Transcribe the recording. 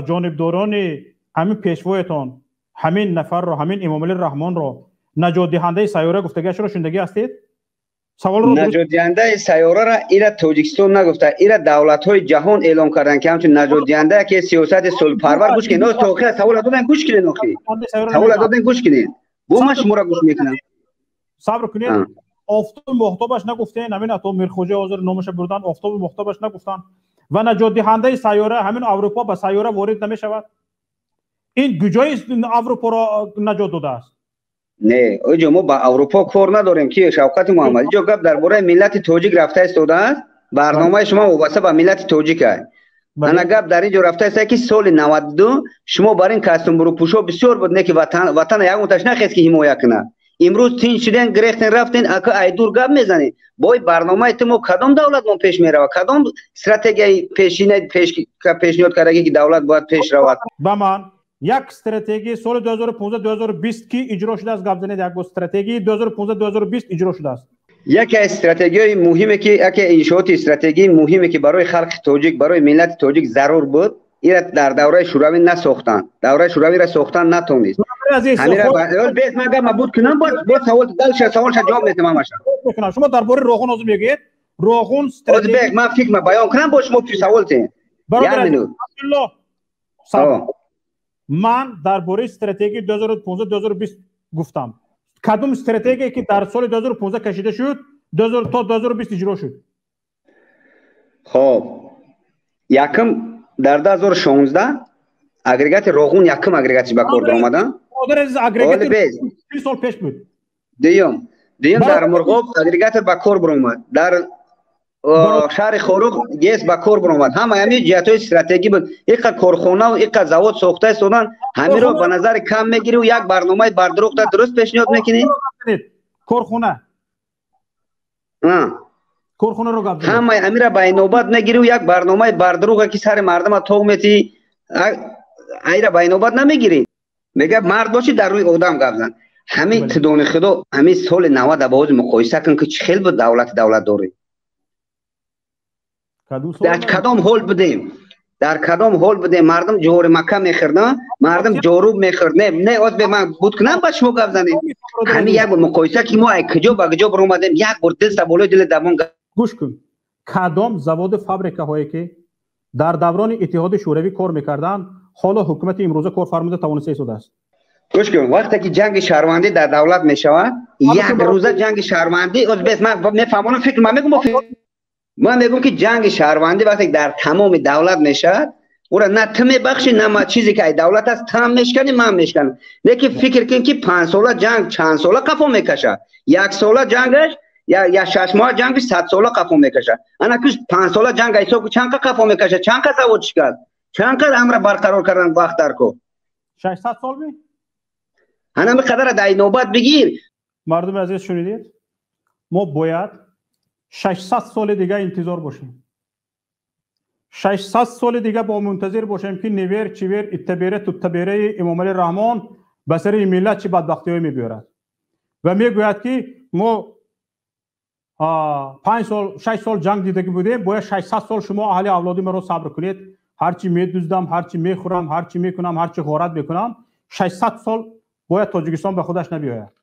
جانبداران همین پیشوایتان همین نفر رو، همین امام علی رحمان رو نجات دهنده سیاره گفتگیش رو شنیدگی هستید؟ سوال رو نجات دهنده سیاره را ایرا تاجیکستان نگفته، ایرا دولت‌های جهان اعلام کردن که همچون نجات دهنده که سیاست صلح پرور گوش کنین. تا آخر سوال دادن گوش کنین. آخی سوال دادن گوش کنین. بومش شما را گوش میکنم. صبر کنید. آفتاب محتابش نگفتین، همین اتم میرخوجه حاضر نامش بردن، آفتاب محتابش نگفتن و نجات دهنده سیاره همین اروپا به سیاره وارد نمیشود. این کجای اروپا را نجات داده است؟ نه اوجا ما با اروپا کار نداریم که شوکت محمدی جو گپ درباره ملت تاجیک رفته استوده است. برنامه شما وابسته به ملت تاجیک است. انا گپ در اینجا رفته است که سال 92 شما بر این کاستوم برو پوشو بسیار بود نه که وطن یک متش نخست که حمایت کنه. امروز تین شدن گرفتن رفتن اگه ایدور گپ میزنید. با برنامه تمو کدام دولت ما پیش میره و کدام استراتژی پیشنهاد کرده که دولت باید پیش رود. با من یک استراتژی سال 2015-2020 کی اجرا شده است. گپ زنید یک استراتژی 2015-2020 اجرا شده است. یک استراتژی مهمه که انشاءات استراتژی مهمه که برای خلق تاجیک برای ملت تاجیک ضرور بود. اینا در دوره شوروی نساختن. دوره شوروی را ساختن نتونست. همین را بیت ما گپ بود کنم با سوال سوالش جواب میدم ماشا. شما درباره روغن از میگید. روغن استراتژی من فکر ما بیان کنم با شما تو سوال تین. برادر من درباره استراتژی 2015-2020 گفتم. کدوم استراتژی که در سال 2015 کشیده شد 2000 تا 2020 اجرا شد؟ خب یکم در 2016 اگریگات روغن یکم اگریگاتش به کار درآمده. اگریگات 20 سال پیش بود. دیم در مرغاب اگریگات به کار برآمد. در شهر خروق گیس به کار برآمد. همه همین جهت‌های استراتژی بود. یک کارخانه و یک زواد ساخته استودن همین رو به نظر کم میگیری و یک برنامه بردروغ درست پیشنهاد میکنی. کارخانه رو گفت همه همین را به نوبت نگیری و یک برنامه بردروغ که سر مردم تو میتی ایرا به نوبت نمیگیری. میگه مرد باشی در روی آدم گپ زن. همین تدون خدا همین سال 90 باز مقایسه کن که چه خیلی بود دولت داره. در کدام حال بدیم مردم جوهر مکه میخوردن مردم جاروب میخوردن نه از به من بود کنم با شما گپ زنید. همین یک مقایسه که ما کجا به کجا برآمدیم یک بار دل سبولای دل دوان گوش کن. کدام زواد فابریکه هایی که در دوران اتحاد شوروی کار میکردن حالا حکومت امروزه کارفرمایده توانسته ایستاده است. گوش کن وقتی که جنگ شهروندی در دولت میشود یک روزه جنگ شهروندی از بس من میفهمم فکر من میگم که جنگ شهروندی وقتی در تمام دولت میشه او را نه تم بخشی نه ما چیزی که دولت است تم میشکنی من میشکنم. لیکن فکر کن که 5 ساله جنگ چند ساله قفا میکشه. یک ساله جنگش یا 6 ماه جنگش 100 ساله قفا میکشه. انا که 5 ساله جنگ ایسا چند قفا میکشه چند کسا وچ کرد چند کس امر برقرار کردن وقت در کو 600 سال می انا مقدار در نوبت بگیر. مردم عزیز شنیدید ما باید 600 سال دیگه انتظار باشیم. 600 سال دیگه با منتظر باشیم که نویر چویر اتبیره تبیره امام علی رحمان به سر ملت چه بدبختی‌هایی می‌بیارد و میگوید که ما 5 سال 6 سال جنگ دیده بودیم باید 600 سال شما اهل اولادی مرا صبر کنید. هرچی میدوزدم هرچی میخورم هرچی میکنم هرچی غارت میکنم 600 سال باید تاجیکستان به خودش نبیاید.